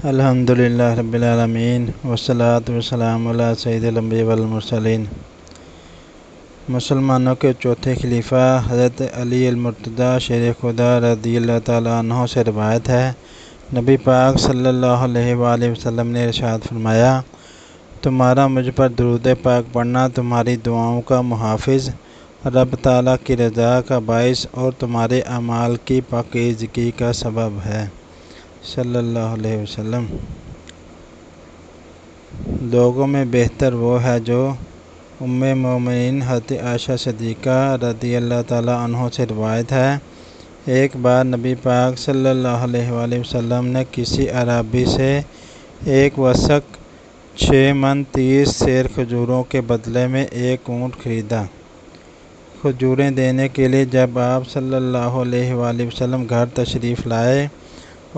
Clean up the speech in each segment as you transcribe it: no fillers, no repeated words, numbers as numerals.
الحمدللہ رب العالمین والصلاۃ والسلام علی سید الانبیاء والمرسلین۔ مسلمانوں کے چوتھے خلیفہ حضرت علی المرتضیٰ شیر خدا رضی اللہ تعالیٰ عنہ سے روایت ہے، نبی پاک صلی اللہ علیہ وآلہ وسلم نے ارشاد فرمایا، تمہارا مجھ پر درود پاک پڑھنا تمہاری دعاؤں کا محافظ، رب تعالیٰ کی رضا کا باعث اور تمہارے اعمال کی پاکیزگی کا سبب ہے، صلی اللہ علیہ وسلم۔ لوگوں میں بہتر وہ ہے جو ام مومنین حضرت عائشہ صدیقہ رضی اللہ تعالیٰ عنہ سے روایت ہے، ایک بار نبی پاک صلی اللہ علیہ وآلہ وسلم نے کسی اعرابی سے ایک وسق 6 من 30 سیر کھجوروں کے بدلے میں ایک اونٹ خریدا۔ کھجوریں دینے کے لیے جب آپ صلی اللہ علیہ وآلہ وسلم گھر تشریف لائے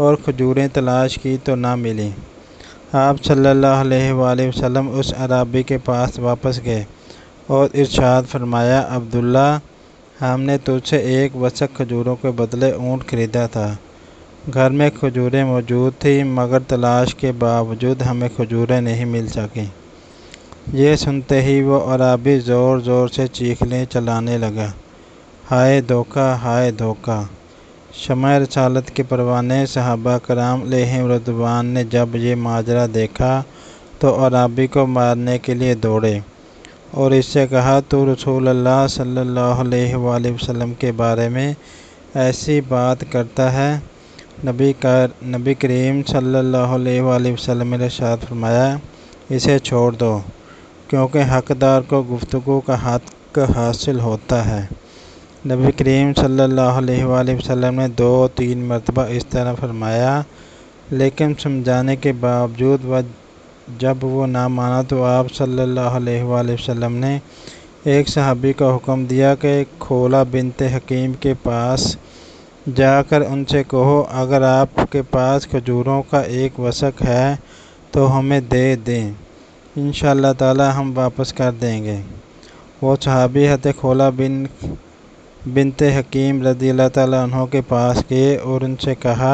اور کھجوریں تلاش کی تو نہ ملی۔ آپ صلی اللہ علیہ وآلہ وسلم اس اعرابی کے پاس واپس گئے اور ارشاد فرمایا، عبداللہ، ہم نے تجھ سے ایک وسق کھجوروں کے بدلے اونٹ خریدا تھا۔ گھر میں کھجوریں موجود تھیں مگر تلاش کے باوجود ہمیں کھجوریں نہیں مل سکیں۔ یہ سنتے ہی وہ اعرابی زور زور سے چیخیں چلانے لگا، ہائے دھوکہ، ہائے دھوکہ! شمع رسالت کے پروانے صحابہ کرام علیہم رضوان نے جب یہ ماجرا دیکھا تو اعرابی کو مارنے کے لیے دوڑے اور اس سے کہا، تو رسول اللہ صلی اللہ علیہ وآلہ وسلم کے بارے میں ایسی بات کرتا ہے؟ نبی کریم صلی اللہ علیہ وآلہ وسلم نے ارشاد فرمایا، اسے چھوڑ دو کیونکہ حقدار کو گفتگو کا حق حاصل ہوتا ہے۔ نبی کریم صلی اللہ علیہ وآلہ وسلم نے 2-3 مرتبہ اس طرح فرمایا، لیکن سمجھانے کے باوجود جب وہ نہ مانا تو آپ صلی اللہ علیہ وآلہ وسلم نے ایک صحابی کو حکم دیا کہ کھولہ بنت حکیم کے پاس جا کر ان سے کہو، اگر آپ کے پاس کھجوروں کا ایک وسق ہے تو ہمیں دے دیں، انشاءاللہ تعالی ہم واپس کر دیں گے۔ وہ صحابی حضرت کھولہ بنت حکیم رضی اللہ تعالیٰ عنہ کے پاس گئے اور ان سے کہا،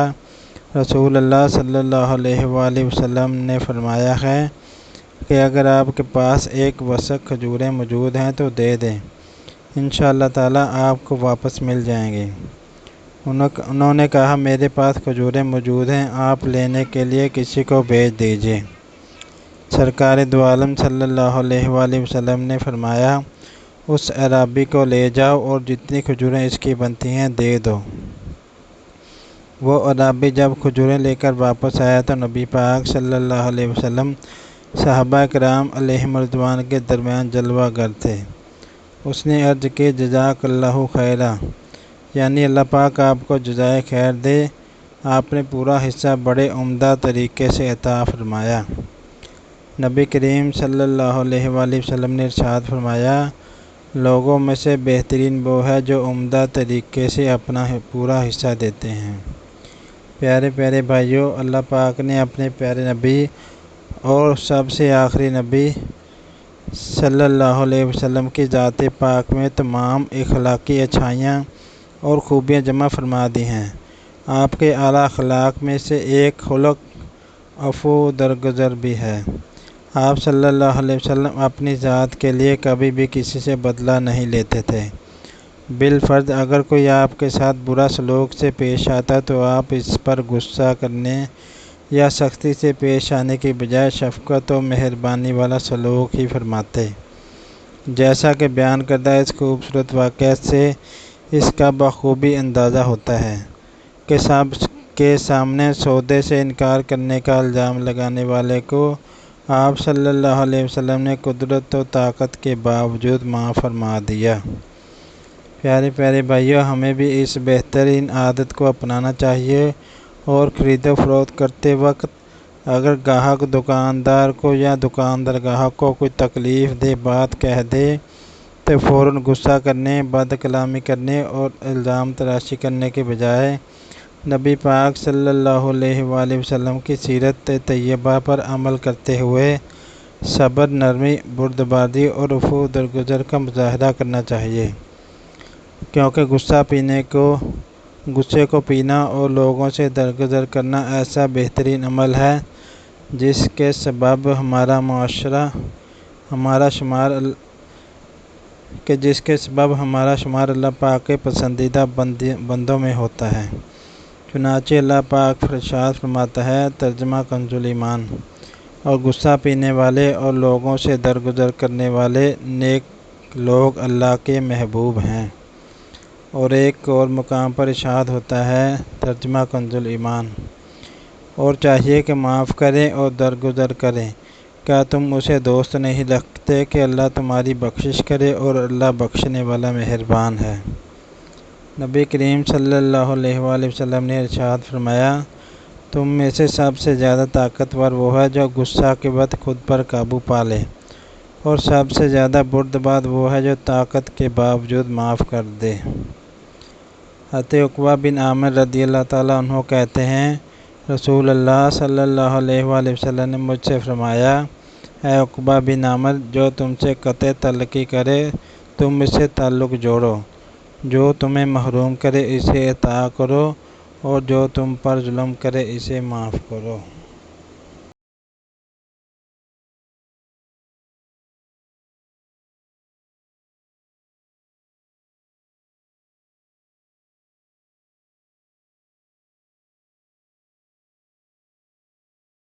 رسول اللہ صلی اللہ علیہ وآلہ وسلم نے فرمایا ہے کہ اگر آپ کے پاس ایک وسق کھجوریں موجود ہیں تو دے دیں، انشاءاللہ تعالی آپ کو واپس مل جائیں گے۔ انہوں نے کہا، میرے پاس کھجوریں موجود ہیں، آپ لینے کے لیے کسی کو بھیج دیجیے۔ سرکار دو عالم صلی اللہ علیہ وآلہ وسلم نے فرمایا، اس اعرابی کو لے جاؤ اور جتنی کھجوریں اس کی بنتی ہیں دے دو۔ وہ اعرابی جب کھجوریں لے کر واپس آیا تو نبی پاک صلی اللہ علیہ وسلم صحابہ کرام علیہم رضوان کے درمیان جلوہ گر تھے۔ اس نے عرض کی، جزاک اللہ خیرا، یعنی اللہ پاک آپ کو جزائے خیر دے، آپ نے پورا حصہ بڑے عمدہ طریقے سے عطا فرمایا۔ نبی کریم صلی اللہ علیہ وآلہ وسلم نے ارشاد فرمایا، لوگوں میں سے بہترین وہ ہے جو عمدہ طریقے سے اپنا پورا حصہ دیتے ہیں۔ پیارے پیارے بھائیوں، اللہ پاک نے اپنے پیارے نبی اور سب سے آخری نبی صلی اللہ علیہ وسلم کی ذات پاک میں تمام اخلاقی اچھائیاں اور خوبیاں جمع فرما دی ہیں۔ آپ کے اعلیٰ اخلاق میں سے ایک خلق عفو درگزر بھی ہے۔ آپ صلی اللہ علیہ وسلم اپنی ذات کے لیے کبھی بھی کسی سے بدلہ نہیں لیتے تھے۔ بالفرض اگر کوئی آپ کے ساتھ برا سلوک سے پیش آتا تو آپ اس پر غصہ کرنے یا سختی سے پیش آنے کی بجائے شفقت و مہربانی والا سلوک ہی فرماتے۔ جیسا کہ بیان کردہ اس خوبصورت واقعہ سے اس کا بخوبی اندازہ ہوتا ہے کہ سب کے سامنے سودے سے انکار کرنے کا الزام لگانے والے کو آپ صلی اللہ علیہ وسلم نے قدرت و طاقت کے باوجود معاف فرما دیا۔ پیارے پیارے بھائیوں، ہمیں بھی اس بہترین عادت کو اپنانا چاہیے اور خرید و فروخت کرتے وقت اگر گاہک دکاندار کو یا دکاندار گاہک کو کوئی تکلیف دہ بات کہہ دے تو فوراً غصہ کرنے، بد کلامی کرنے اور الزام تراشی کرنے کے بجائے نبی پاک صلی اللہ علیہ وآلہ وسلم کی سیرت طیبہ پر عمل کرتے ہوئے صبر، نرمی، بردباری اور عفو درگزر کا مظاہرہ کرنا چاہیے، کیونکہ غصہ پینے کو غصے کو پینا اور لوگوں سے درگزر کرنا ایسا بہترین عمل ہے جس کے سبب ہمارا شمار اللہ پاک کے پسندیدہ بندوں میں ہوتا ہے۔ چنانچہ اللہ پاک ارشاد فرماتا ہے، ترجمہ کنز ایمان، اور غصہ پینے والے اور لوگوں سے درگزر کرنے والے نیک لوگ اللہ کے محبوب ہیں۔ اور ایک اور مقام پر ارشاد ہوتا ہے، ترجمہ کنز ایمان، اور چاہیے کہ معاف کریں اور درگزر کریں۔ کیا تم اسے دوست نہیں رکھتے کہ اللہ تمہاری بخشش کرے، اور اللہ بخشنے والا مہربان ہے۔ نبی کریم صلی اللہ علیہ وآلہ وسلم نے ارشاد فرمایا، تم میں سے سب سے زیادہ طاقتور وہ ہے جو غصہ کے وقت خود پر قابو پا لے، اور سب سے زیادہ بردبار وہ ہے جو طاقت کے باوجود معاف کر دے۔ حضرت عقبہ بن عامر رضی اللہ تعالیٰ عنہ کہتے ہیں، رسول اللہ صلی اللہ علیہ وآلہ وسلم نے مجھ سے فرمایا، اے عقبہ بن عامر، جو تم سے قطع تعلقی کرے تم اس سے تعلق جوڑو، جو تمہیں محروم کرے اسے عطا کرو، اور جو تم پر ظلم کرے اسے معاف کرو۔